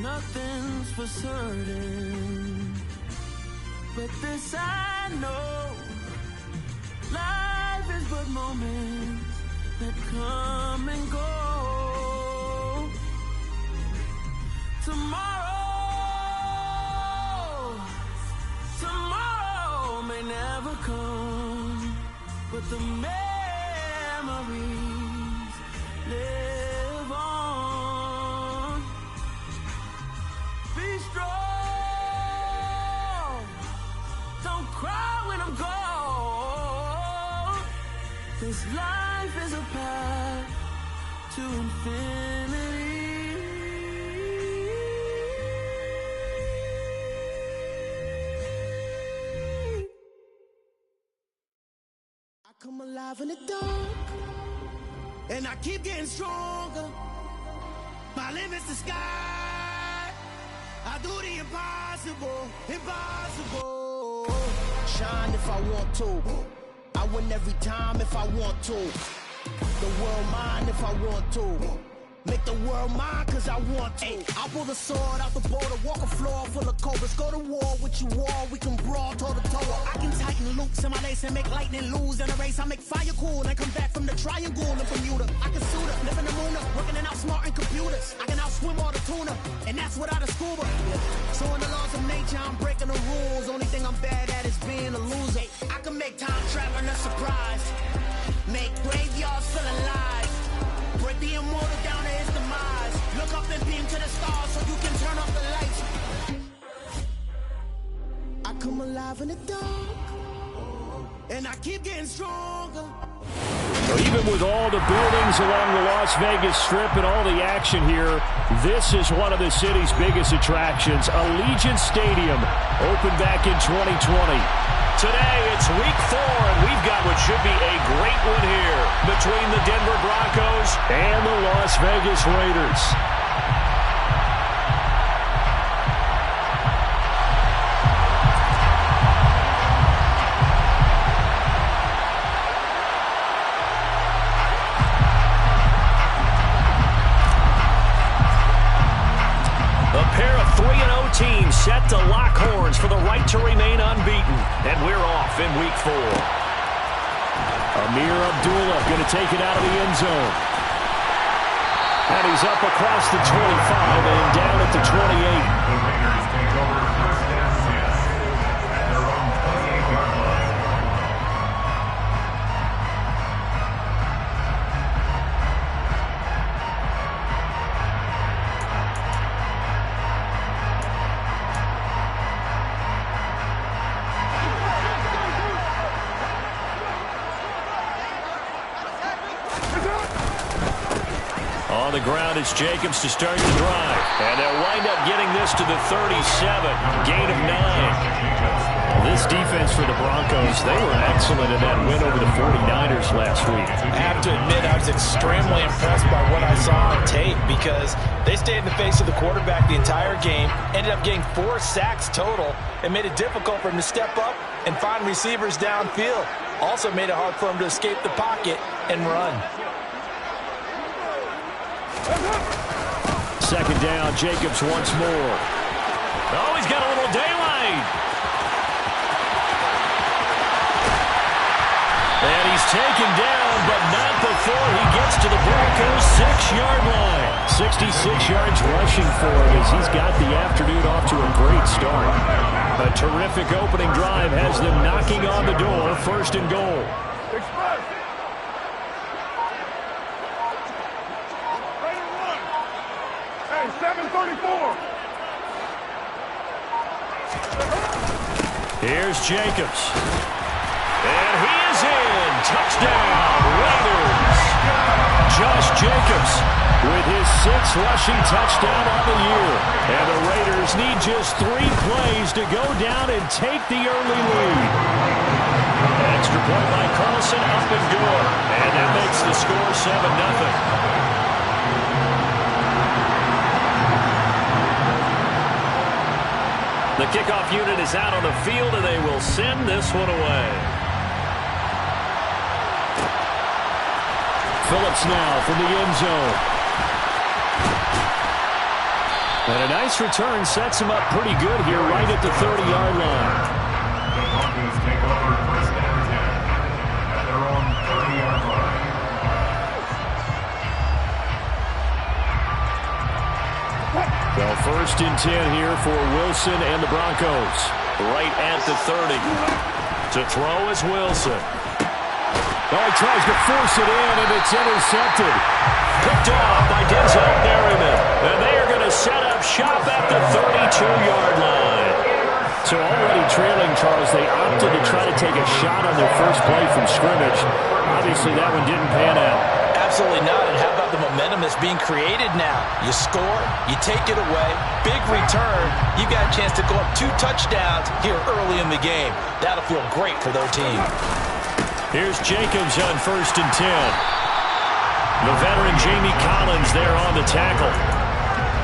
Nothing's for certain, but this I know, life is but moments that come and go. Tomorrow may never come, but the memories live on. Be strong, don't cry when I'm gone. This life is a path to infinity. I come alive in the dark, and I keep getting stronger. My limit's the sky. I do the impossible, impossible. Shine if I want to. I win every time if I want to. The world mine if I want to. Make the world mine cause I want to. Ay, I'll pull the sword out the border, walk a floor full of cobras. Go to war with you all, we can brawl toe to toe. I can tighten loops in my lace and make lightning lose in a race. I make fire cool and come back from the triangle in Bermuda. I can suit up, live in the moon up, working and outsmarting computers. I can outswim all the tuna, and that's without a scuba. So in the laws of nature, I'm breaking the rules. Only thing I'm bad at is being a loser. I can make time traveling a surprise, make graveyards feel alive. Break the immortal down to his demise. Look up and beam to the stars so you can turn off the lights. I come alive in the dark, and I keep getting stronger. Even with all the buildings along the Las Vegas Strip and all the action here, this is one of the city's biggest attractions. Allegiant Stadium opened back in 2020. Today, it's week 4, and we've got what should be a great one here between the Denver Broncos and the Las Vegas Raiders. A pair of 3-0 teams set to lock horns for the right to remain unbeaten. And we're off in week 4. Amir Abdullah going to take it out of the end zone. And he's up across the 25 and down at the 28. On the ground, it's Jacobs to start the drive. And they'll wind up getting this to the 37. Gain of 9. This defense for the Broncos, they were excellent in that win over the 49ers last week. I have to admit, I was extremely impressed by what I saw on tape because they stayed in the face of the quarterback the entire game, ended up getting 4 sacks total, and made it difficult for him to step up and find receivers downfield. Also made it hard for him to escape the pocket and run. Second down, Jacobs once more. Oh, he's got a little daylight. And he's taken down, but not before he gets to the Broncos' 6-yard line. 66 yards rushing for him as he's got the afternoon off to a great start. A terrific opening drive has them knocking on the door, 1st and goal. Here's Jacobs. And he is in. Touchdown, Raiders. Josh Jacobs with his 6th rushing touchdown on the year. And the Raiders need just 3 plays to go down and take the early lead. Extra point by Carlson, up and good. And that makes the score 7-0. The kickoff unit is out on the field, and they will send this one away. Phillips now from the end zone. And a nice return sets him up pretty good here right at the 30-yard line. The Broncos take over 1st and 10 at their own 30-yard line. So 1st and 10 here for Wilson and the Broncos. Right at the 30. To throw is Wilson. Oh, he tries to force it in, and it's intercepted. Picked off by Denzel Merriman. And they are going to set up shop at the 32-yard line. So already trailing, Charles, they opted to try to take a shot on their first play from scrimmage. Obviously, that one didn't pan out. Absolutely not. And how about the momentum that's being created now? You score, you take it away, big return. You got a chance to go up 2 touchdowns here early in the game. That'll feel great for their team. Here's Jacobs on 1st and 10. The veteran Jamie Collins there on the tackle.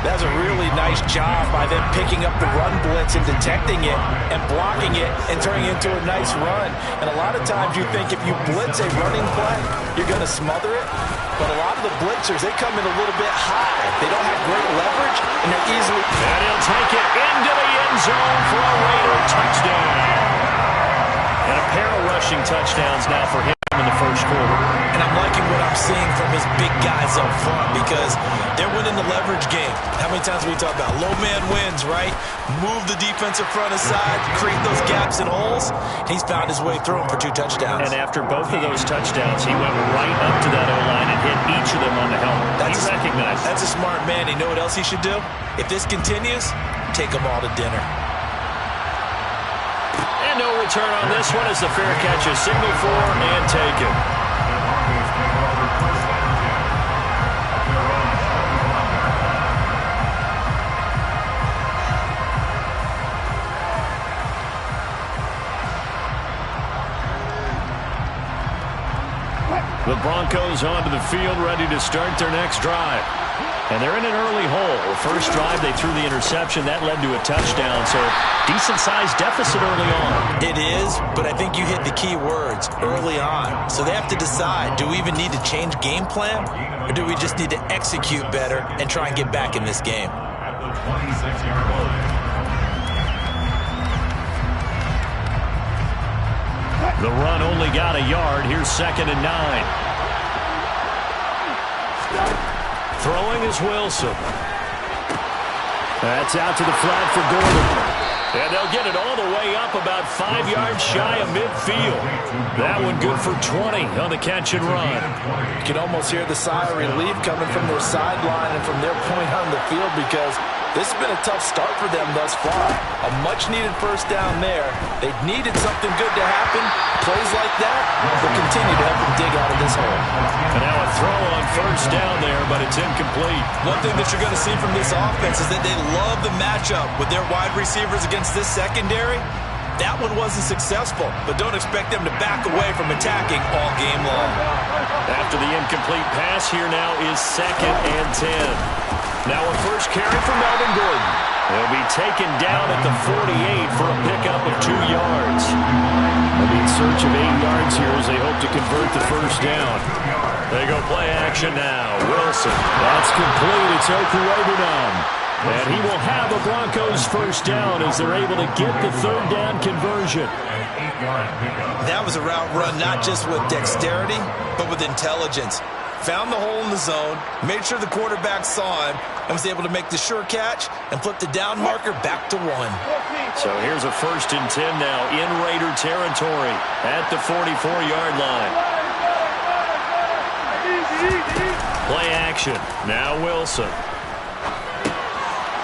That's a really nice job by them picking up the run blitz and detecting it and blocking it and turning it into a nice run. And a lot of times you think if you blitz a running play, you're going to smother it. But a lot of the blitzers, they come in a little bit high. They don't have great leverage, and they're easily... And he'll take it into the end zone for a Raider touchdown. And a pair of rushing touchdowns now for him in the first quarter. And I'm liking what I'm seeing from his big guys up front because they're winning the leverage game. How many times we talk about low man wins, right? Move the defensive front aside, create those gaps and holes. He's found his way through them for 2 touchdowns. And after both of those touchdowns, he went right up to that O-line and hit each of them on the helmet. He recognized. That's a smart man. You know what else he should do? If this continues, take them all to dinner. And no return on this one as the fair catch is signaled for and taken. The Broncos onto the field, ready to start their next drive. And they're in an early hole. First drive, they threw the interception. That led to a touchdown, so decent-sized deficit early on. It is, but I think you hit the key words, early on. So they have to decide, do we even need to change game plan, or do we just need to execute better and try and get back in this game? At the 26-yard line. The run only got a yard. Here's 2nd and 9. Throwing is Wilson. That's out to the flat for Gordon. And they'll get it all the way up about 5 yards shy of midfield. That one good for 20 on the catch and run. You can almost hear the sigh of relief coming from their sideline and from their point on the field because this has been a tough start for them thus far. A much-needed first down there. They needed something good to happen. Plays like that will continue to help them dig out of this hole. And now a throw on first down there, but it's incomplete. One thing that you're going to see from this offense is that they love the matchup with their wide receivers against this secondary. That one wasn't successful, but don't expect them to back away from attacking all game long. After the incomplete pass, here now is 2nd and 10. Now a first carry for Melvin Gordon. He'll be taken down at the 48 for a pickup of 2 yards. They'll be in search of 8 yards here as they hope to convert the first down. They go play action now. Wilson. That's complete. It's Okuwebunam. And he will have the Broncos first down as they're able to get the 3rd down conversion. That was a route run not just with dexterity, but with intelligence. Found the hole in the zone, made sure the quarterback saw him, and was able to make the sure catch and flip the down marker back to 1. So here's a 1st and 10 now in Raider territory at the 44-yard line. Play action. Now Wilson.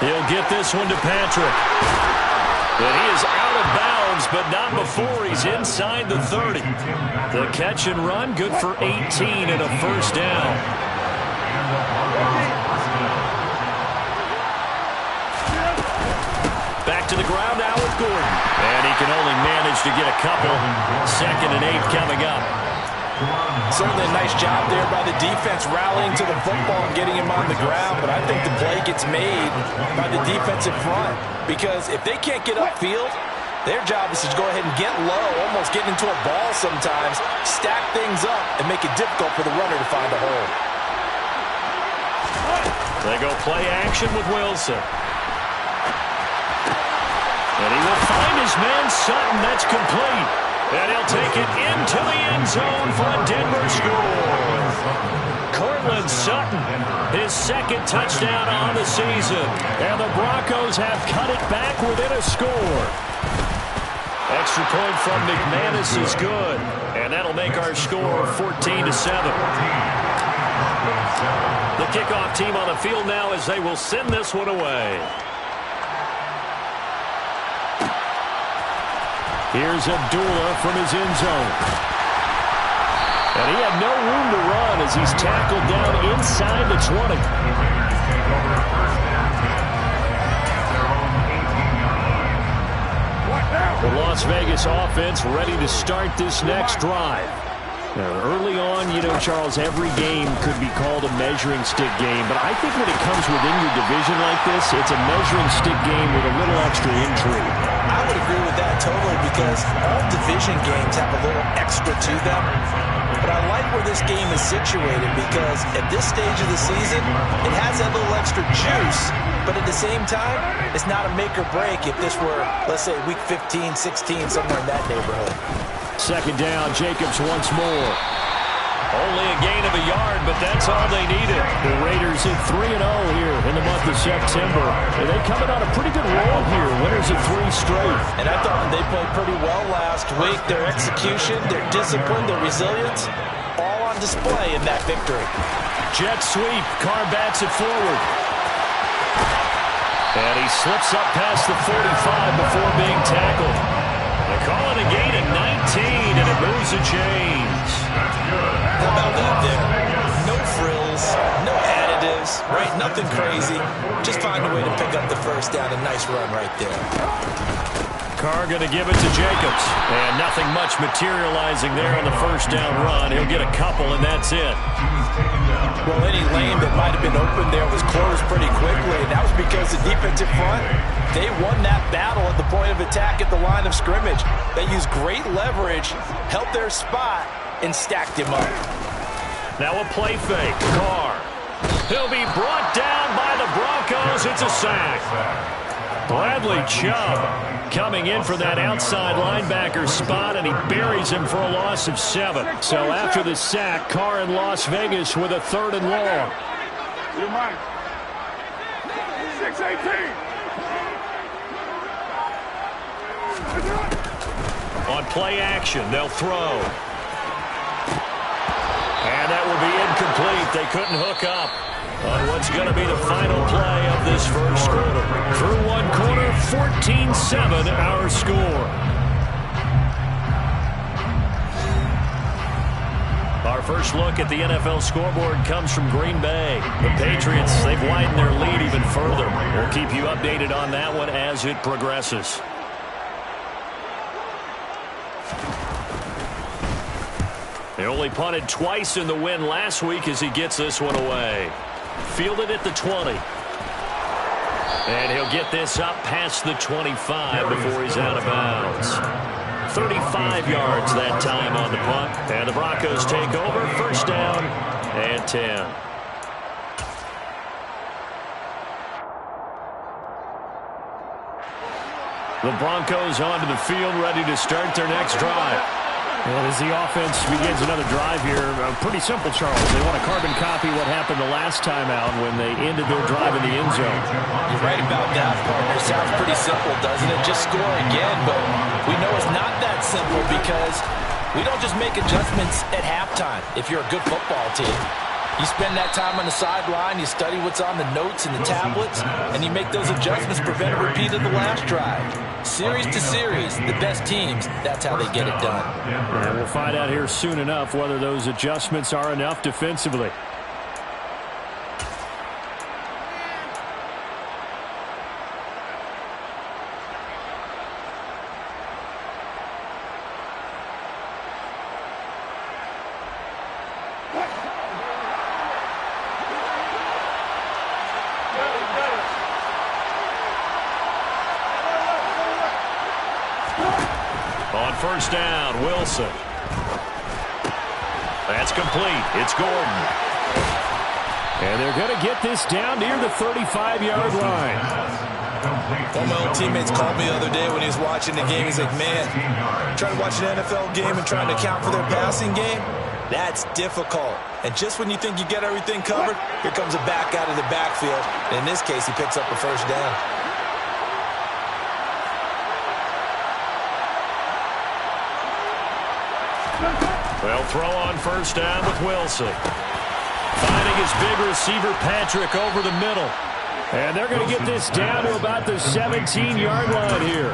He'll get this one to Patrick. And he is out of bounds, but not before he's inside the 30. The catch and run, good for 18 and a first down. Back to the ground now with Gordon. And he can only manage to get a couple. 2nd and 8 coming up. Certainly a nice job there by the defense rallying to the football and getting him on the ground, but I think the play gets made by the defensive front because if they can't get upfield, their job is to go ahead and get low, almost get into a ball sometimes, stack things up, and make it difficult for the runner to find a hole. They go play action with Wilson. his man Sutton. That's complete. And he'll take it into the end zone for a Denver score. Cortland Sutton, his second touchdown on the season. And the Broncos have cut it back within a score. Extra point from McManus is good. And that'll make our score 14-7. The kickoff team on the field now as they will send this one away. Here's Abdullah from his end zone. And he had no room to run as he's tackled down inside the 20. The Las Vegas offense ready to start this next drive. Now, early on, you know, Charles, every game could be called a measuring stick game, but I think when it comes within your division like this, it's a measuring stick game with a little extra intrigue. I would agree with that totally because all division games have a little extra to them. But I like where this game is situated because at this stage of the season, it has that little extra juice, but at the same time, it's not a make or break if this were, let's say, week 15, 16, somewhere in that neighborhood. Second down, Jacobs once more. Only a gain of a yard, but that's all they needed. The Raiders hit 3-0 here in the month of September. And they coming on a pretty good roll here. Winners of 3 straight. And I thought they played pretty well last week. Their execution, their discipline, their resilience, all on display in that victory. Jet sweep. Carr bats it forward. And he slips up past the 45 before being tackled. They call it a gain of 19, and it moves the chains. How about that there? No frills, no additives, right? Nothing crazy. Just find a way to pick up the first down. A nice run right there. Carr going to give it to Jacobs. And nothing much materializing there on the first down run. He'll get a couple, and that's it. Well, any lane that might have been open there was closed pretty quickly, and that was because the defensive front, they won that battle at the point of attack at the line of scrimmage. They used great leverage, held their spot, and stacked him up. Now a play fake. Carr. He'll be brought down by the Broncos. It's a sack. Bradley Chubb coming in for that outside linebacker spot, and he buries him for a loss of 7. So after the sack, Carr in Las Vegas with a 3rd and long. 6-18. On play action, they'll throw. And that will be incomplete. They couldn't hook up on what's going to be the final play of this first quarter. Through one quarter, 14-7 our score. Our first look at the NFL scoreboard comes from Green Bay. The Patriots, they've widened their lead even further. We'll keep you updated on that one as it progresses. They only punted twice in the win last week as he gets this one away. Fielded at the 20. And he'll get this up past the 25 before he's out of bounds. 35 yards that time on the punt. And the Broncos take over. First down and 10. The Broncos onto the field, ready to start their next drive. Well, as the offense begins another drive here, pretty simple, Charles. They want to carbon copy what happened the last time out when they ended their drive in the end zone. You're right about that, partner. Sounds pretty simple, doesn't it? Just score again, but we know it's not that simple because we don't just make adjustments at halftime if you're a good football team. You spend that time on the sideline, you study what's on the notes and the tablets, and you make those adjustments, prevent a repeat of the last drive. Series to series, the best teams, that's how they get it done. And we'll find out here soon enough whether those adjustments are enough defensively. On first down, Wilson. That's complete. It's Gordon. And they're going to get this down near the 35-yard line. One of my old teammates called me the other day when he was watching the game. He's like, man, trying to watch an NFL game and trying to account for their passing game, that's difficult. And just when you think you get everything covered, here comes a back out of the backfield. And in this case, he picks up a first down. Well, throw on first down with Wilson. Finding his big receiver, Patrick, over the middle. And they're going to get this down to about the 17-yard line here.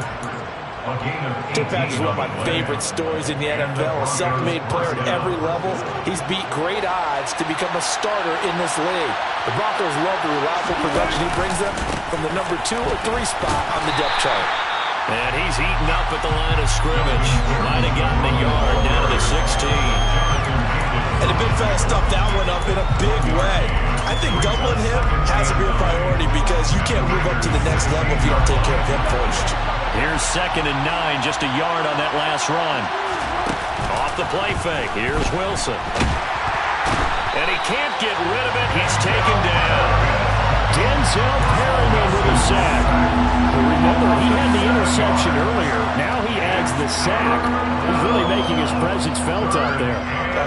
Tim Patrick's one of my favorite stories in the NFL. A self-made player at every level. He's beat great odds to become a starter in this league. The Broncos love the reliable production he brings them from the number 2 or 3 spot on the depth chart. And he's eaten up at the line of scrimmage. Might have gotten a yard down to the 16. And the big fella stuffed that one up in a big way. I think doubling him has to be a priority because you can't move up to the next level if you don't take care of him first. Here's 2nd and 9, just a yard on that last run. Off the play fake, here's Wilson. And he can't get rid of it, he's taken down. Denzel Perryman with a sack. Remember, he had the interception earlier. Now he adds the sack. He's really making his presence felt out there.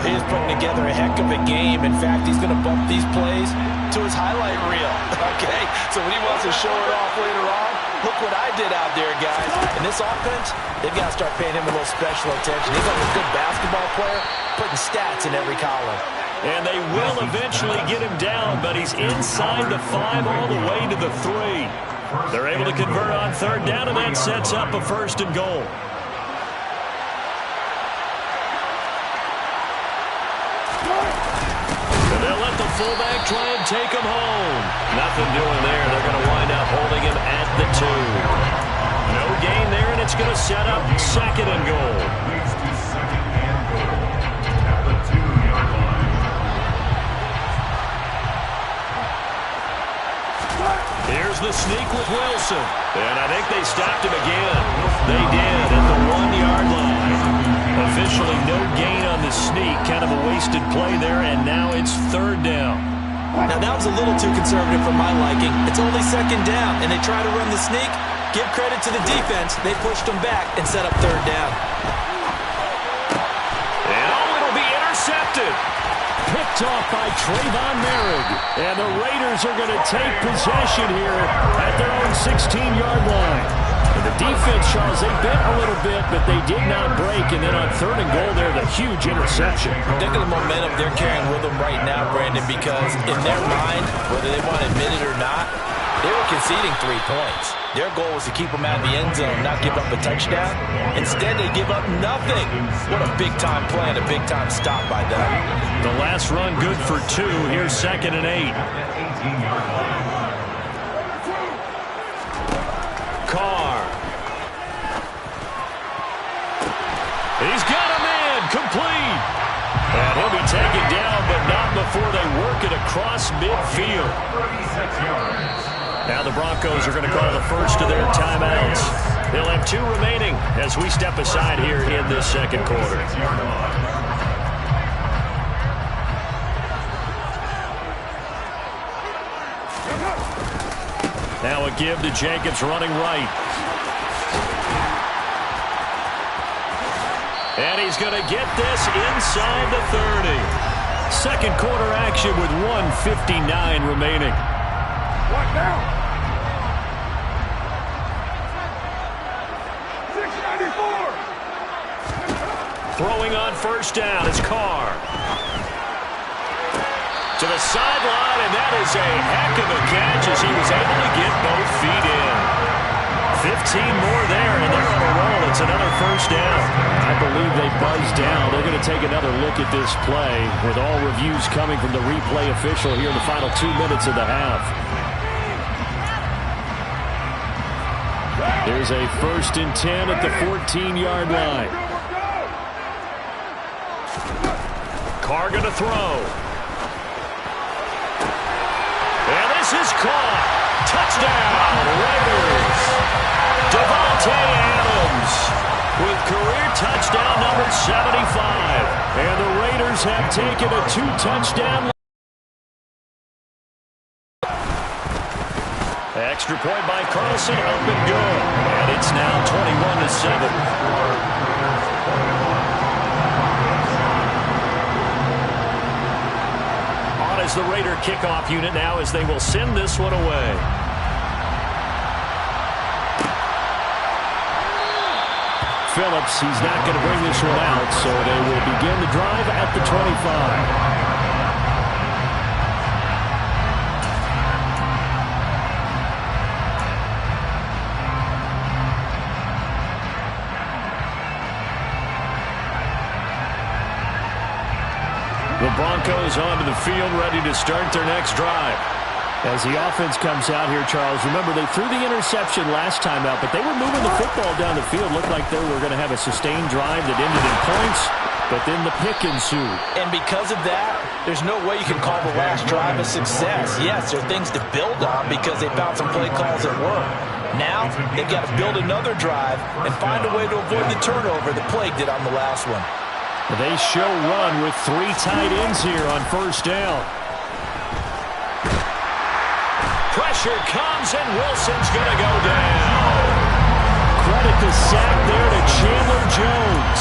He's putting together a heck of a game. In fact, he's going to bump these plays to his highlight reel. Okay, so when he wants to show it off later on, look what I did out there, guys. In this offense, they've got to start paying him a little special attention. He's like a good basketball player, putting stats in every column. And they will eventually get him down, but he's inside the 5 all the way to the 3. They're able to convert on 3rd down, and that sets up a 1st and goal. And they'll let the fullback try and take him home. Nothing doing there. They're going to wind up holding him at the 2. No gain there, and it's going to set up 2nd and goal. Here's the sneak with Wilson. And I think they stopped him again. They did at the 1-yard line. Officially no gain on the sneak. Kind of a wasted play there, and now it's 3rd down. Now that was a little too conservative for my liking. It's only 2nd down, and they try to run the sneak. Give credit to the defense. They pushed them back and set up 3rd down. And it'll be intercepted. Picked off by Trayvon Merrick. And the Raiders are going to take possession here at their own 16-yard line. And the defense, Charles, they bent a little bit, but they did not break. And then on 3rd and goal there, the huge interception. Think of the momentum they're carrying with them right now, Brandon, because in their mind, whether they want to admit it or not, they were conceding 3 points. Their goal was to keep them out of the end zone, not give up a touchdown. Instead, they give up nothing. What a big-time play and a big-time stop by them. The last run good for 2. Here's 2nd and 8. Carr. He's got a man complete. And he'll be taken down, but not before they work it across midfield. 36 yards. Now the Broncos are going to call the first of their timeouts. They'll have 2 remaining as we step aside here in this 2nd quarter. Now a give to Jacobs running right. And he's going to get this inside the 30. 2nd quarter action with 1:59 remaining. What now? 694. Throwing on first down is Carr. To the sideline, and that is a heck of a catch as he was able to get both feet in. 15 more there, and they're on a roll. It's another first down. I believe they buzzed down. They're going to take another look at this play with all reviews coming from the replay official here in the final 2 minutes of the half. There's a 1st and 10 at the 14-yard line. Carr going to throw. And this is caught. Touchdown, Raiders. Devontae Adams with career touchdown number 75. And the Raiders have taken a 2-touchdown. Extra point by Carlson, up and good. And it's now 21-7. On is the Raider kickoff unit now as they will send this one away. Phillips, he's not going to bring this one out, so they will begin the drive at the 25. The Broncos onto the field, ready to start their next drive. As the offense comes out here, Charles, remember they threw the interception last time out, but they were moving the football down the field. Looked like they were going to have a sustained drive that ended in points, but then the pick ensued. And because of that, there's no way you can call the last drive a success. Yes, there are things to build on because they found some play calls that work. Now, they've got to build another drive and find a way to avoid the turnover the Plague did on the last one. They show run with 3 tight ends here on first down. Pressure comes, and Wilson's going to go down. Credit the sack there to Chandler Jones.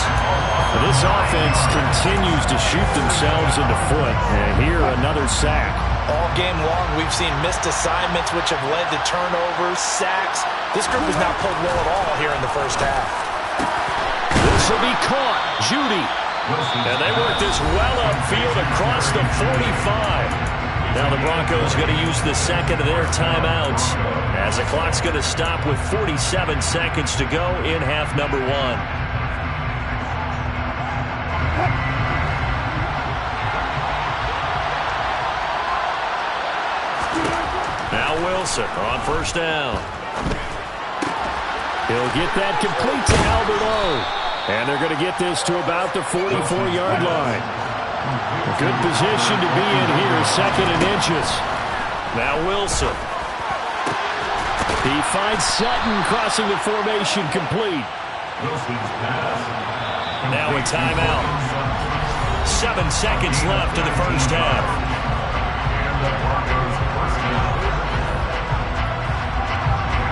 This offense continues to shoot themselves in the foot. And here, another sack. All game long, we've seen missed assignments which have led to turnovers, sacks. This group has not played well at all here in the first half. This will be caught. Judy. And they work this well upfield across the 45. Now the Broncos going to use the second of their timeouts as the clock's going to stop with 47 seconds to go in half number 1. Now Wilson on first down. He'll get that complete to Albert O. And they're going to get this to about the 44-yard line. A good position to be in here, second and inches. Now Wilson. He finds Sutton crossing the formation complete. Now a timeout. 7 seconds left in the first half.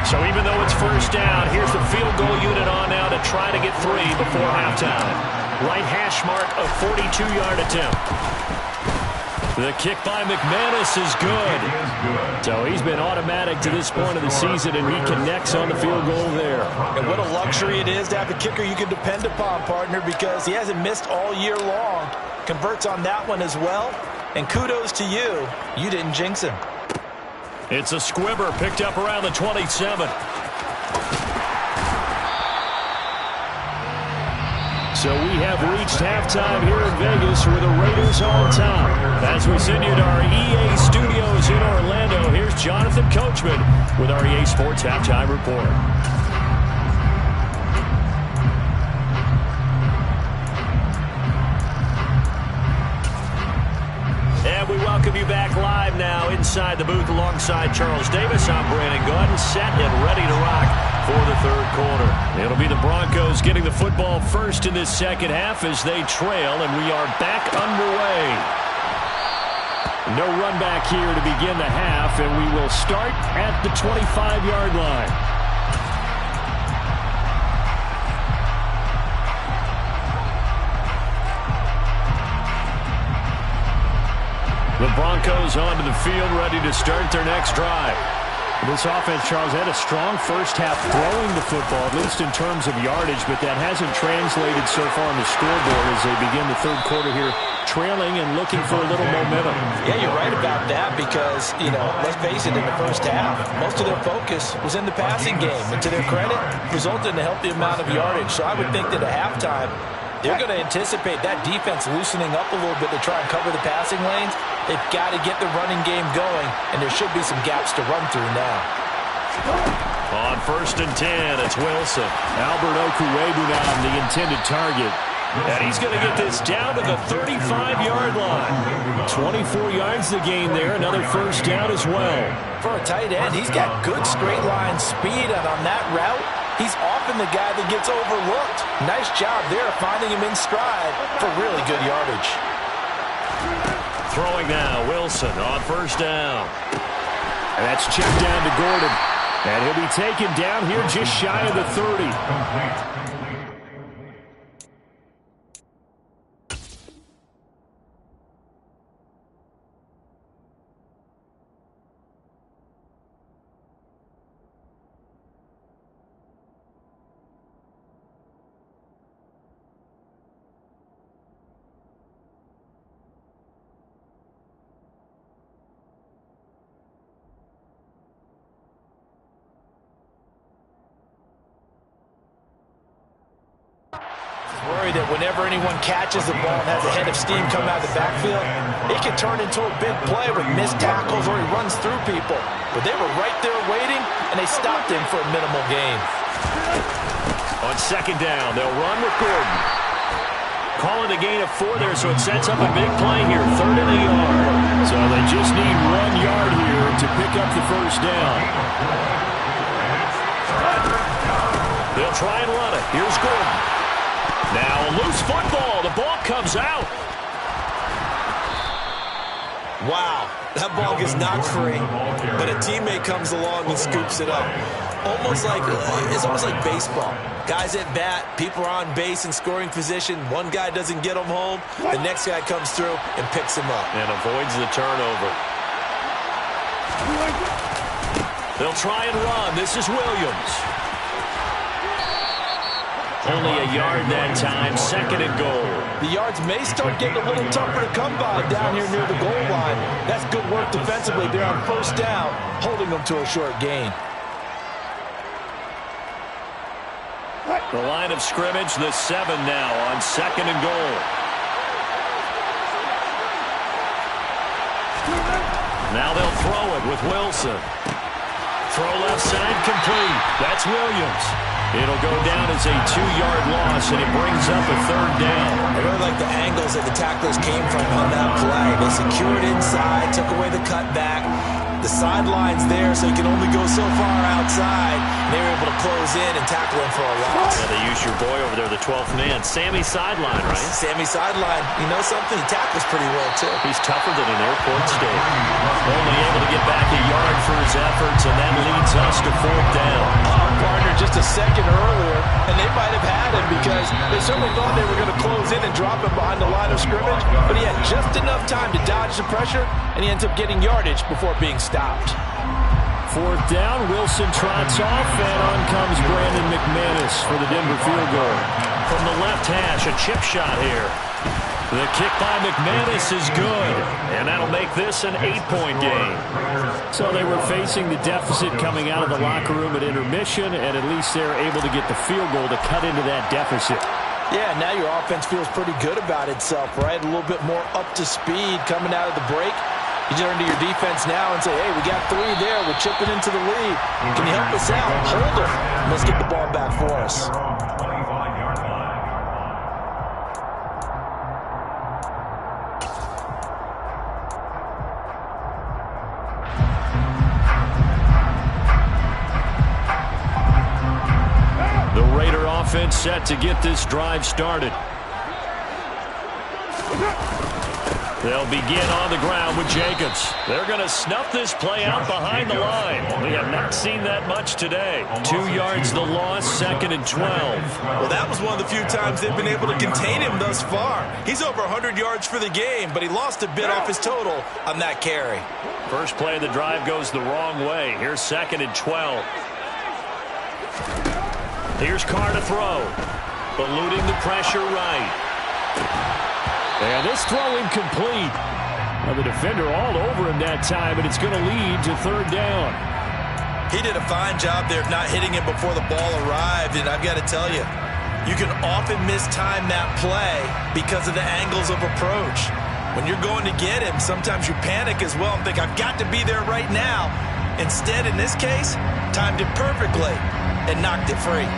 So even though it's first down, here's the field goal unit on now to try to get 3 before halftime. Right hash mark, a 42-yard attempt. The kick by McManus is good. So he's been automatic to this point of the season, and he connects on the field goal there. And what a luxury it is to have a kicker you can depend upon, partner, because he hasn't missed all year long. Converts on that one as well. And kudos to you. You didn't jinx him. It's a squibber picked up around the 27. So we have reached halftime here in Vegas where the Raiders are on top. As we send you to our EA studios in Orlando, here's Jonathan Coachman with our EA Sports Halftime Report. And we welcome you back live now inside the booth alongside Charles Davis. I'm Brandon Gunn, set and ready to rock for the third quarter. It'll be the Broncos getting the football first in this second half as they trail, and we are back underway. No run back here to begin the half, and we will start at the 25-yard line. The Broncos onto the field, ready to start their next drive. This offense, Charles, had a strong first half throwing the football, at least in terms of yardage, but that hasn't translated so far on the scoreboard as they begin the third quarter here, trailing and looking for a little momentum. Yeah, you're right about that because, let's face it, in the first half, most of their focus was in the passing game. And to their credit, resulted in a healthy amount of yardage. So I would think that at halftime, they're going to anticipate that defense loosening up a little bit to try and cover the passing lanes. They've got to get the running game going, and there should be some gaps to run through now. On first and 10, it's Wilson. Albert Okuwebunam, the intended target. And he's going to get this down to the 35-yard line. 24 yards the gain there, another first down as well. For a tight end, he's got good straight line speed, and on that route, he's often the guy that gets overlooked. Nice job there finding him in stride for really good yardage. Throwing now, Wilson on first down. And that's checked down to Gordon. And he'll be taken down here just shy of the 30. Worry that whenever anyone catches the ball and has a head of steam come out of the backfield, it can turn into a big play with missed tackles or he runs through people. But they were right there waiting, and they stopped him for a minimal gain. On second down, they'll run with Gordon. Calling a gain of 4 there, so it sets up a big play here. 3rd and a yard. So they just need 1 yard here to pick up the first down. They'll try and run it. Here's Gordon. Now a loose football. The ball comes out. Wow, that ball gets knocked free, but a teammate comes along and scoops it up. It's almost like baseball. Guys at bat, people are on base in scoring position. One guy doesn't get him home. The next guy comes through and picks him up. And avoids the turnover. They'll try and run. This is Williams. Only a yard that time, 2nd and goal. The yards may start getting a little tougher to come by down here near the goal line. That's good work defensively there on 1st down, holding them to a short gain. The line of scrimmage, the 7 now on 2nd and goal. Now they'll throw it with Wilson. Throw left side complete. That's Williams. It'll go down as a 2-yard loss, and it brings up a 3rd down. I really like the angles that the tacklers came from on that play. They secured inside, took away the cutback. The sideline's there, so he can only go so far outside. And they were able to close in and tackle him for a loss. Yeah, they used your boy over there, the 12th man. Sammy sideline, right? Sammy sideline. You know something? He tackles pretty well, too. He's tougher than an airport steak. Only able to get back a yard for his efforts, and that leads us to 4th down. Partner just a second earlier, and they might have had him because they certainly thought they were going to close in and drop him behind the line of scrimmage, but he had just enough time to dodge the pressure, and he ends up getting yardage before being stopped. 4th down, Wilson trots off, and on comes Brandon McManus for the Denver field goal. From the left hash, a chip shot here. The kick by McManus is good, and that'll make this an 8-point game. So they were facing the deficit coming out of the locker room at intermission, and at least they're able to get the field goal to cut into that deficit. Yeah, now your offense feels pretty good about itself, right? A little bit more up to speed coming out of the break. You turn to your defense now and say, hey, we got 3 there. We're chipping into the lead. Can you help us out? Hold them. Let's get the ball back for us. The Raider offense set to get this drive started. They'll begin on the ground with Jacobs. They're going to snuff this play out behind the line. We have not seen that much today. 2 yards the loss, 2nd and 12. Well, that was one of the few times they've been able to contain him thus far. He's over 100 yards for the game, but he lost a bit off his total on that carry. First play of the drive goes the wrong way. Here's 2nd and 12. Here's Carr to throw. Eluding the pressure right. And this throw incomplete. Now the defender all over him that time, and it's going to lead to 3rd down. He did a fine job there of not hitting him before the ball arrived, and I've got to tell you, you can often mistime that play because of the angles of approach. When you're going to get him, sometimes you panic as well and think, I've got to be there right now. Instead, in this case, timed it perfectly and knocked it free.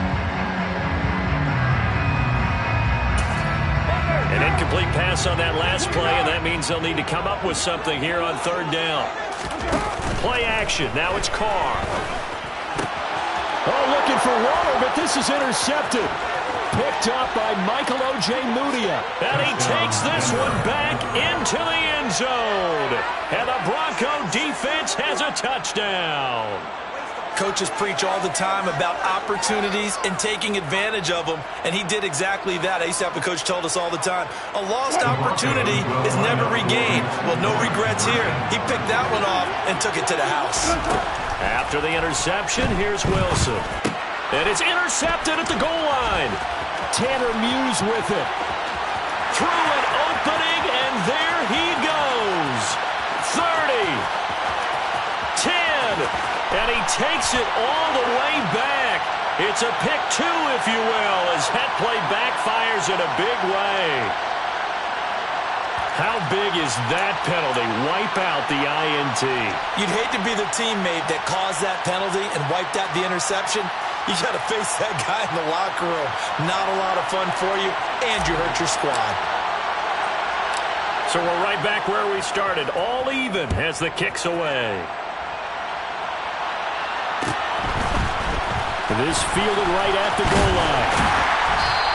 An incomplete pass on that last play, and that means they'll need to come up with something here on 3rd down. Play action. Now it's Carr. Oh, looking for water, but this is intercepted. Picked up by Michael Ojemudia. And he takes this one back into the end zone. And the Bronco defense has a touchdown. Coaches preach all the time about opportunities and taking advantage of them, and he did exactly that. I used to have a coach told us all the time, a lost opportunity is never regained. Well, no regrets here. He picked that one off and took it to the house. After the interception, here's Wilson. And it's intercepted at the goal line. Tanner Muse with it. Through an opening, and there he goes. 30. 10, and he takes it all the way back. It's a pick 2, if you will, as that play backfires in a big way. How big is that penalty? Wipe out the INT. You'd hate to be the teammate that caused that penalty and wiped out the interception. You got to face that guy in the locker room. Not a lot of fun for you, and you hurt your squad. So we're right back where we started, all even as the kick's away. This fielded right at the goal line.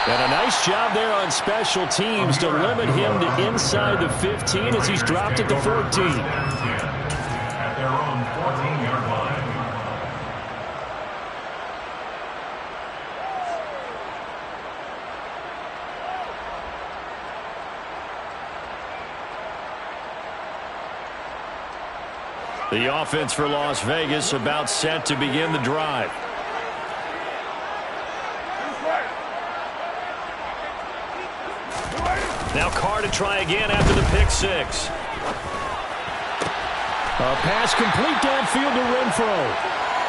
And a nice job there on special teams to limit him to inside the 15 as he's dropped at the 14. At their own 14-yard line. The offense for Las Vegas about set to begin the drive. Now Carr to try again after the pick 6. A pass complete downfield to Renfro.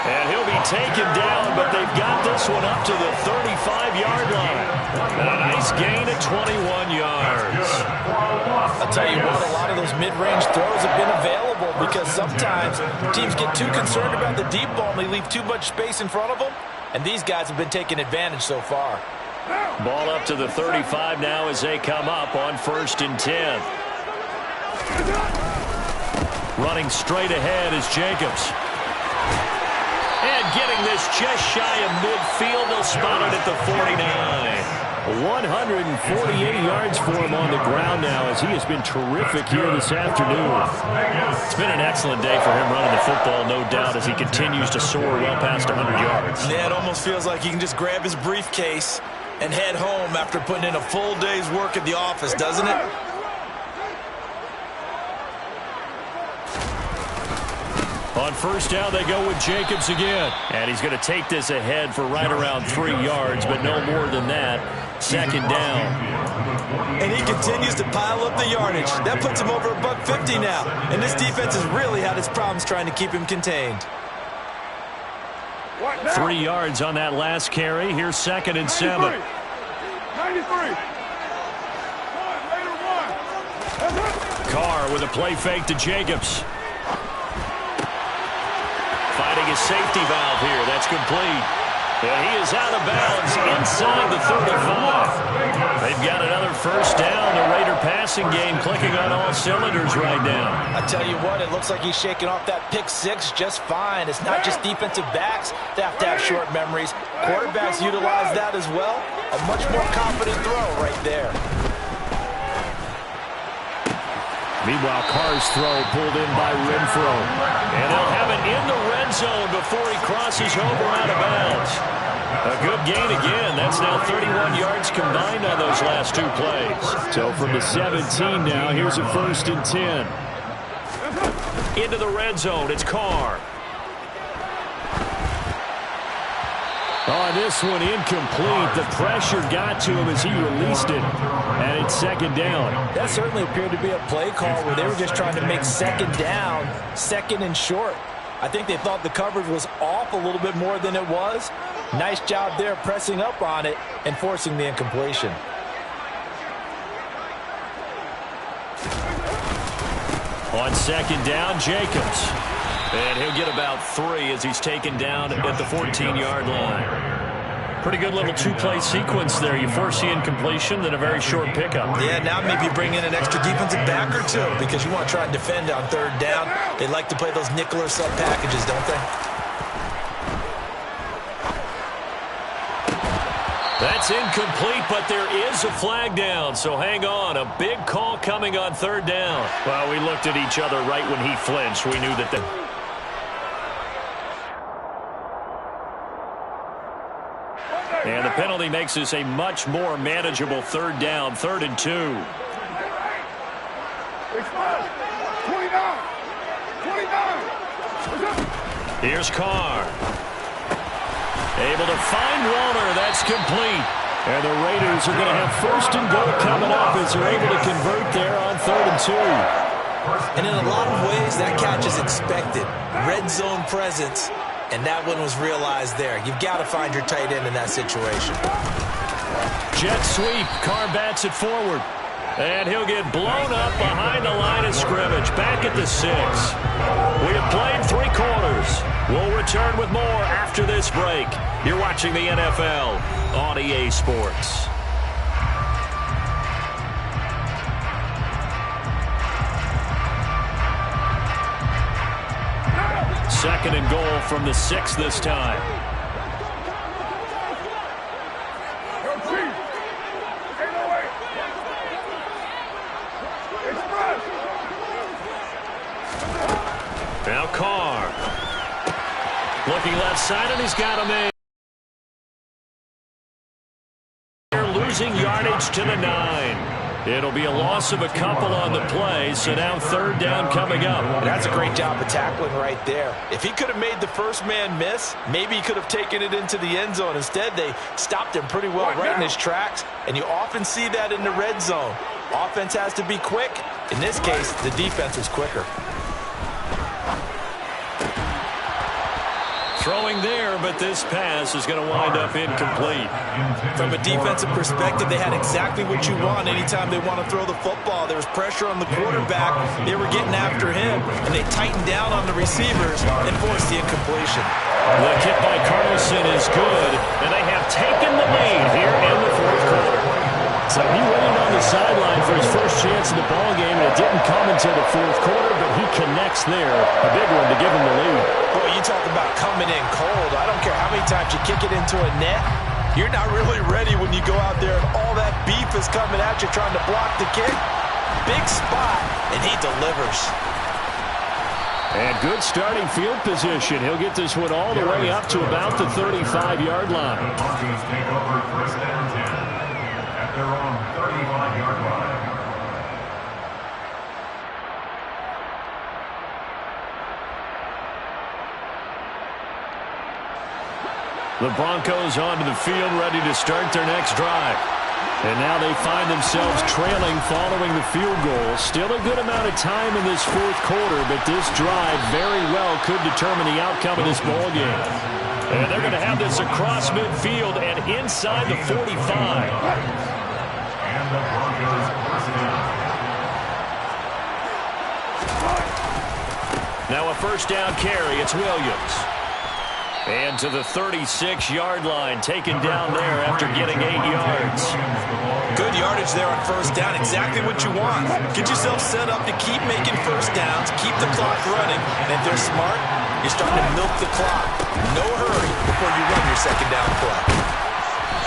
And he'll be taken down, but they've got this one up to the 35-yard line. And a nice gain at 21 yards. I'll tell you what, a lot of those mid-range throws have been available because sometimes teams get too concerned about the deep ball and they leave too much space in front of them. And these guys have been taking advantage so far. Ball up to the 35 now as they come up on 1st and 10. Running straight ahead is Jacobs. And getting this just shy of midfield, they'll spot it at the 49. 148 yards for him on the ground now as he has been terrific here this afternoon. It's been an excellent day for him running the football, no doubt, as he continues to soar well past 100 yards. Yeah, it almost feels like he can just grab his briefcase and head home after putting in a full day's work at the office, doesn't it? On 1st down, they go with Jacobs again. And he's going to take this ahead for right around 3 yards, but no more than that. 2nd down. And he continues to pile up the yardage. That puts him over $150 now. And this defense has really had its problems trying to keep him contained. 3 yards on that last carry. Here's 2nd and 7. 93. Carr with a play fake to Jacobs. Fighting a safety valve here. That's complete. And he is out of bounds inside the 35. They've got another 1st down. The Raider passing game clicking on all cylinders right now. I tell you what, it looks like he's shaking off that pick 6 just fine. It's not just defensive backs that have to have short memories. Quarterbacks utilize that as well. A much more confident throw right there. Meanwhile, Carr's throw pulled in by Renfro. And they'll have it in the red zone before he crosses over out of bounds. A good gain again. That's now 31 yards combined on those last 2 plays. So from the 17 now, here's a 1st and 10. Into the red zone, it's Carr. On this one, incomplete. The pressure got to him as he released it. And it's 2nd down. That certainly appeared to be a play call where they were just trying to make 2nd down, 2nd and short. I think they thought the coverage was off a little bit more than it was. Nice job there pressing up on it and forcing the incompletion. On 2nd down, Jacobs. And he'll get about 3 as he's taken down at the 14-yard line. Pretty good little 2-play sequence there. You force the incompletion, then a very short pickup. Yeah, now maybe bring in an extra defensive back or 2 because you want to try and defend on 3rd down. They like to play those nickel or sub packages, don't they? That's incomplete, but there is a flag down, so hang on. A big call coming on third down. Well, we looked at each other right when he flinched. We knew that And the penalty makes this a much more manageable third down, 3rd and 2. 29. Here's Carr. Able to find Waller. That's complete. And the Raiders are going to have 1st and goal coming up as they're able to convert there on 3rd and 2. And in a lot of ways, that catch is expected. Red zone presence. And that one was realized there. You've got to find your tight end in that situation. Jet sweep. Carr bats it forward. And he'll get blown up behind the line of scrimmage. Back at the 6. We have played 3 quarters. We'll return with more after this break. You're watching the NFL on EA Sports. Second and goal from the 6 this time. Now Carr. Looking left side, and he's got him in. Losing yardage to the 9. It'll be a loss of a couple on the play, so now 3rd down coming up. And that's a great job of tackling right there. If he could have made the first man miss, maybe he could have taken it into the end zone. Instead, they stopped him pretty well right in his tracks, and you often see that in the red zone. Offense has to be quick. In this case, the defense was quicker. Throwing there, but this pass is going to wind up incomplete. From a defensive perspective, they had exactly what you want anytime they want to throw the football. There was pressure on the quarterback. They were getting after him, and they tightened down on the receivers and forced the incompletion. The kick by Carlson is good, and they have taken the lead here in the 4th quarter. So he waited on the sideline for his first chance in the ballgame, and it didn't come until the 4th quarter, but he connects there. A big one to give him the lead. Boy, you talk about coming in cold. I don't care how many times you kick it into a net. You're not really ready when you go out there and all that beef is coming at you trying to block the kick. Big spot, and he delivers. And good starting field position. He'll get this one all the way up to about the 35-yard line. The Broncos take over 1st and 10 at their own 35-yard line. The Broncos onto the field, ready to start their next drive. And now they find themselves trailing following the field goal. Still a good amount of time in this 4th quarter, but this drive very well could determine the outcome of this ballgame. And they're going to have this across midfield and inside the 45. And the Broncos first down. Now a 1st down carry. It's Williams. And to the 36-yard line, taken down there after getting 8 yards. Good yardage there on 1st down, exactly what you want. Get yourself set up to keep making 1st downs, keep the clock running, and if they're smart, you're starting to milk the clock. No hurry before you run your 2nd down play.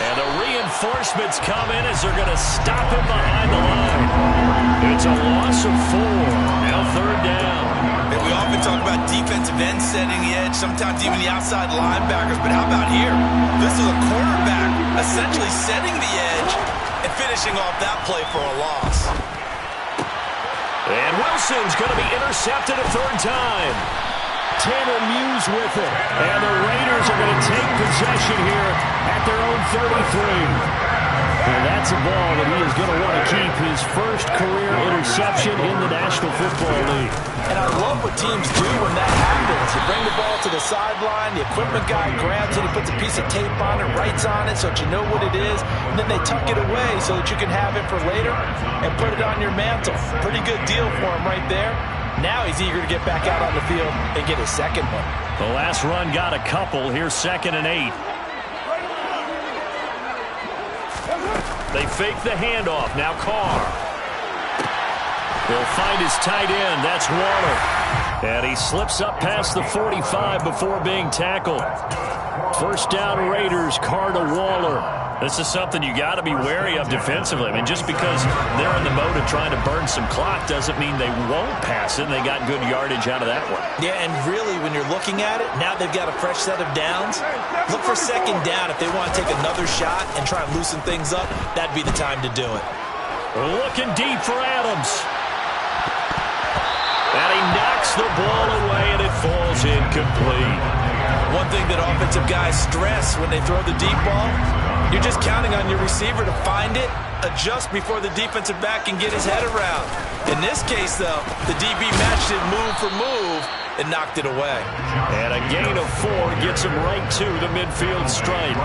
And the reinforcements come in as they're going to stop him behind the line. It's a loss of 4. Now 3rd down. And we often talk about defensive ends setting the edge, sometimes even the outside linebackers. But how about here? This is a quarterback essentially setting the edge and finishing off that play for a loss. And Wilson's going to be intercepted a 3rd time. Tanner Muse with it. And the Raiders are going to take possession here at their own 33. And that's a ball that he is going to want to keep, his first career interception in the National Football League. And I love what teams do when that happens. You bring the ball to the sideline, the equipment guy grabs it, he puts a piece of tape on it, writes on it so that you know what it is, and then they tuck it away so that you can have it for later and put it on your mantle. Pretty good deal for him right there. Now he's eager to get back out on the field and get his 2nd one. The last run got a couple. Here's 2nd and 8. They fake the handoff. Now Carr. He'll find his tight end. That's Waller. And he slips up past the 45 before being tackled. 1st down Raiders. Carr to Waller. This is something you got to be wary of defensively. I mean, just because they're in the mode of trying to burn some clock doesn't mean they won't pass it, and they got good yardage out of that one. Yeah, and really, when you're looking at it, now they've got a fresh set of downs. Look for second down. If they want to take another shot and try and loosen things up, that'd be the time to do it. Looking deep for Adams. And he knocks the ball away, and it falls incomplete. One thing that offensive guys stress when they throw the deep ball, you're just counting on your receiver to find it, adjust before the defensive back can get his head around. In this case, though, the DB matched it move for move and knocked it away. And a gain of 4 gets him right to the midfield stripe.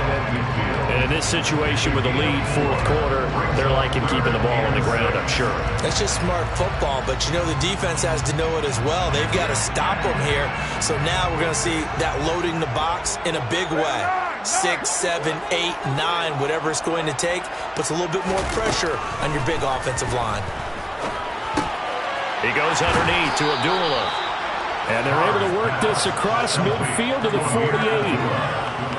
And in this situation with a lead, fourth quarter, they're liking keeping the ball on the ground, I'm sure. That's just smart football, but you know the defense has to know it as well. They've got to stop them here. So now we're going to see that loading the box in a big way. 6, 7, 8, 9, whatever it's going to take, puts a little bit more pressure on your big offensive line. He goes underneath to Abdullah. And they're able to work this across midfield to the 48.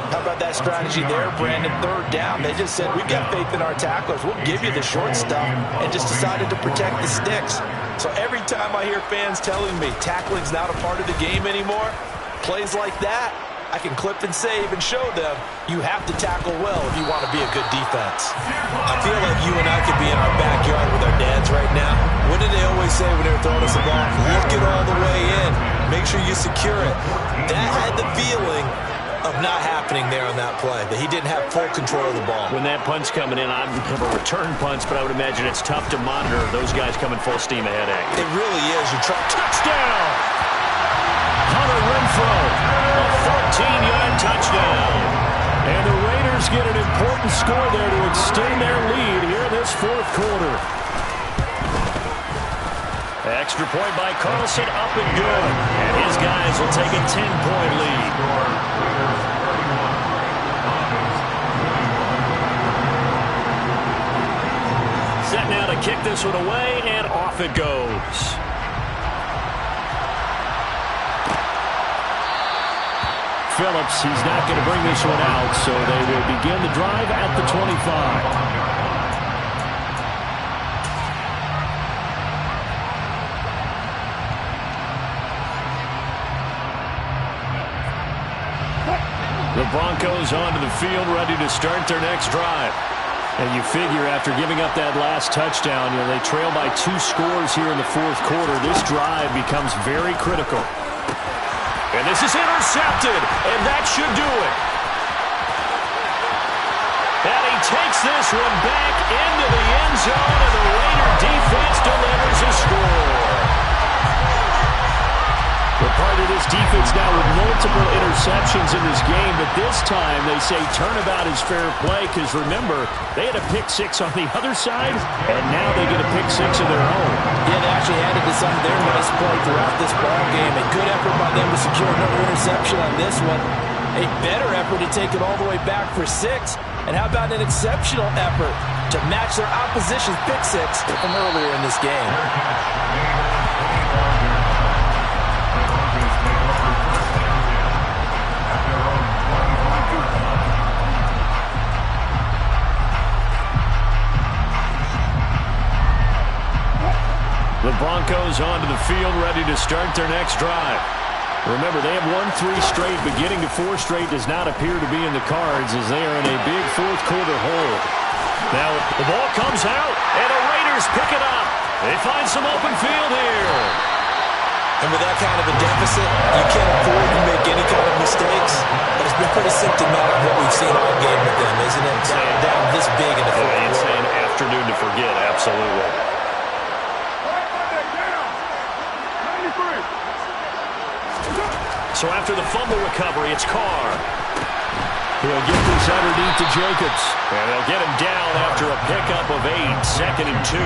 How about that strategy there, Brandon? Third down. They just said, we've got faith in our tacklers. We'll give you the short stuff, and just decided to protect the sticks. So every time I hear fans telling me tackling's not a part of the game anymore, plays like that, I can clip and save and show them you have to tackle well if you want to be a good defense. I feel like you and I could be in our backyard with our dads right now. What did they always say when they were throwing us the ball? Look it all the way in. Make sure you secure it. That had the feeling of not happening there on that play, that he didn't have full control of the ball. When that punt's coming in, I have a return punch, but I would imagine it's tough to monitor those guys coming full steam ahead at you. It really is. You try. Touchdown! Hunter Renfrow, a 14-yard touchdown. And the Raiders get an important score there to extend their lead here this fourth quarter. Extra point by Carlson, up and good. And his guys will take a 10-point lead. Set now to kick this one away, and off it goes. Phillips, he's not going to bring this one out, so they will begin the drive at the 25. The Broncos onto the field, ready to start their next drive. And you figure after giving up that last touchdown, they trail by 2 scores here in the fourth quarter. This drive becomes very critical. And this is intercepted, and that should do it. And he takes this one back into the end zone, and the Raider defense delivers a score. We're part of this defense now with multiple interceptions in this game, but this time they say turnabout is fair play because, remember, they had a pick-6 on the other side, and now they get a pick-6 of their own. Yeah, they actually added to some of their nice play throughout this ball game. A good effort by them to secure another interception on this one. A better effort to take it all the way back for 6. And how about an exceptional effort to match their opposition's pick-6 from earlier in this game? The Broncos onto the field, ready to start their next drive. Remember, they have won 3 straight, but getting to 4 straight does not appear to be in the cards as they are in a big fourth quarter hole. Now, the ball comes out, and the Raiders pick it up. They find some open field here. And with that kind of a deficit, you can't afford to make any kind of mistakes. But it's been pretty symptomatic of what we've seen all game with them, isn't it? Down this big in the fourth quarter. It's an afternoon to forget, absolutely. So after the fumble recovery, it's Carr. He'll get this underneath to Jacobs. And they'll get him down after a pickup of 8, 2nd and 2.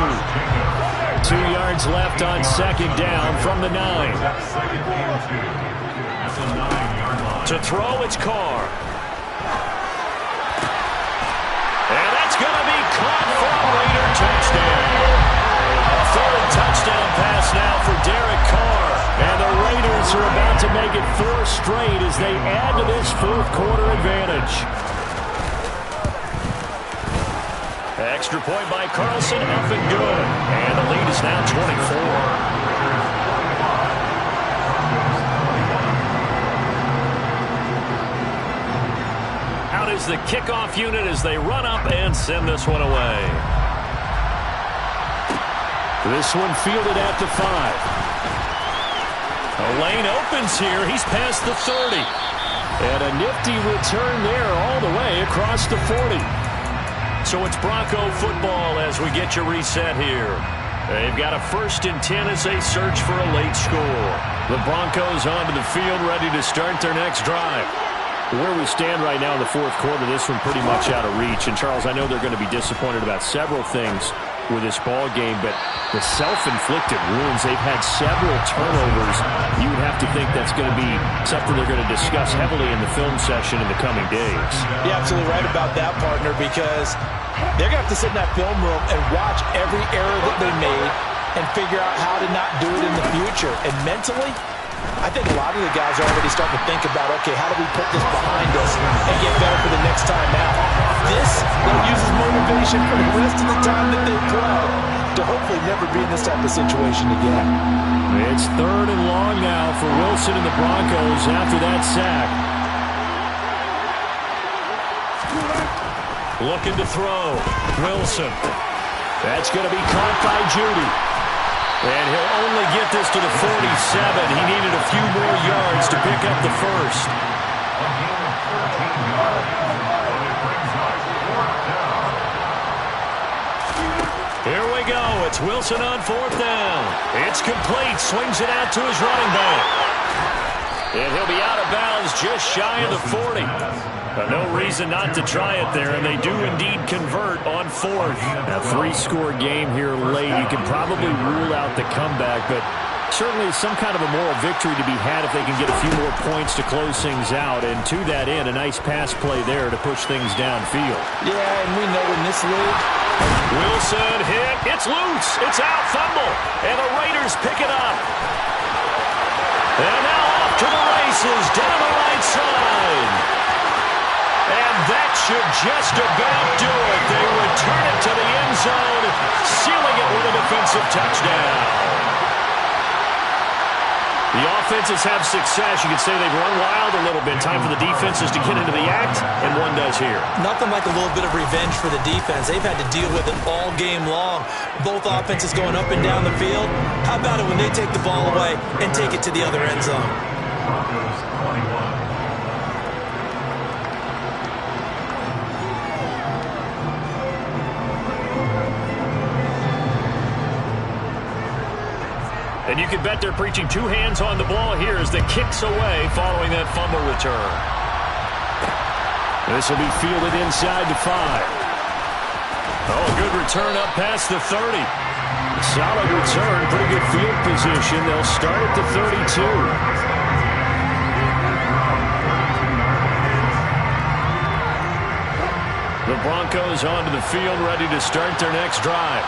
2 yards left on 2nd down from the 9. To throw, it's Carr. And that's going to be caught for a Raider touchdown. A 3rd touchdown pass now for Derek Carr. And the Raiders are about to make it 4 straight as they add to this fourth quarter advantage. extra point by Carlson, up and good. And the lead is now 24. Out is the kickoff unit as they run up and send this one away. This one fielded at the 5. A lane opens here. He's past the 30. And a nifty return there all the way across the 40. So it's Bronco football as we get you reset here. They've got a 1st and 10 as they search for a late score. The Broncos onto the field ready to start their next drive. Where we stand right now in the 4th quarter, this one pretty much out of reach. And, Charles, I know they're going to be disappointed about several things with this ball game, but the self-inflicted wounds, they've had several turnovers. You would have to think that's going to be something they're going to discuss heavily in the film session in the coming days. You're absolutely right about that, partner, because they're going to have to sit in that film room and watch every error that they made and figure out how to not do it in the future. And mentally, I think a lot of the guys are already starting to think about, okay, how do we put this behind us and get better for the next time out? This will use as motivation for the rest of the time that they play to hopefully never be in this type of situation again. It's 3rd and long now for Wilson and the Broncos after that sack. Looking to throw. Wilson. That's going to be caught by Judy. And he'll only get this to the 47. He needed a few more yards to pick up the 1st. Here we go. It's Wilson on 4th down. It's complete. Swings it out to his running back. And he'll be out of bounds just shy of the 40. No reason not to try it there, and they do indeed convert on 4th. A 3-score game here late. You can probably rule out the comeback, but certainly some kind of a moral victory to be had if they can get a few more points to close things out. And to that end, a nice pass play there to push things downfield. Yeah, and we know in this league, Wilson hit. It's loose. It's out. Fumble. And the Raiders pick it up. And now off to the races down the right side. And that should just about do it. They return it to the end zone, sealing it with a defensive touchdown. The offenses have success. You could say they've run wild a little bit. Time for the defenses to get into the act, and one does here. nothing like a little bit of revenge for the defense. They've had to deal with it all game long. Both offenses going up and down the field. How about it when they take the ball away and take it to the other end zone? Broncos 21. And you can bet they're preaching 2 hands on the ball here as the kick's away following that fumble return. This will be fielded inside the 5. Oh, good return up past the 30. Solid return, pretty good field position. They'll start at the 32. The Broncos onto the field ready to start their next drive.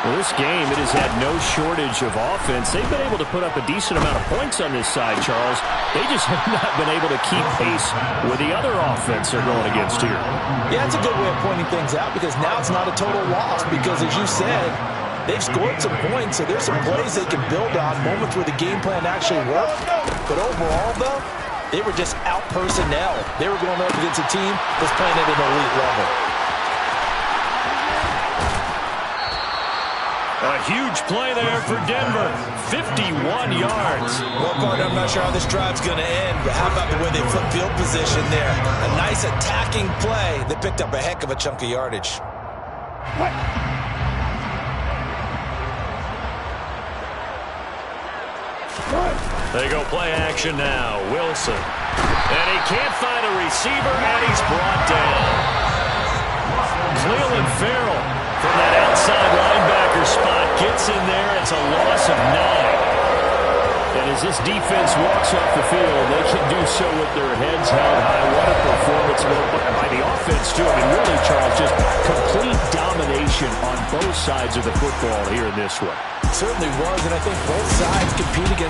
Well, this game, it has had no shortage of offense. They've been able to put up a decent amount of points on this side, Charles. They just have not been able to keep pace with the other offense they're going against here. Yeah, it's a good way of pointing things out because now it's not a total loss because, as you said, they've scored some points, so there's some plays they can build on, moments where the game plan actually worked. But overall, though, they were just out personnel. They were going up against a team that's playing at an elite level. A huge play there for Denver. 51 yards. Well, partner, I'm not sure how this drive's going to end, but how about the way they flip field position there? A nice attacking play that picked up a heck of a chunk of yardage. They go play action now. Wilson. And he can't find a receiver, and he's brought down. Cleveland Farrell from that outside linebacker spot gets in there. It's a loss of 9. And as this defense walks off the field, they can do so with their heads held high. What a performance by the offense, too. I mean, really, Charles, just complete domination on both sides of the football here in this one. Certainly was, and I think both sides compete against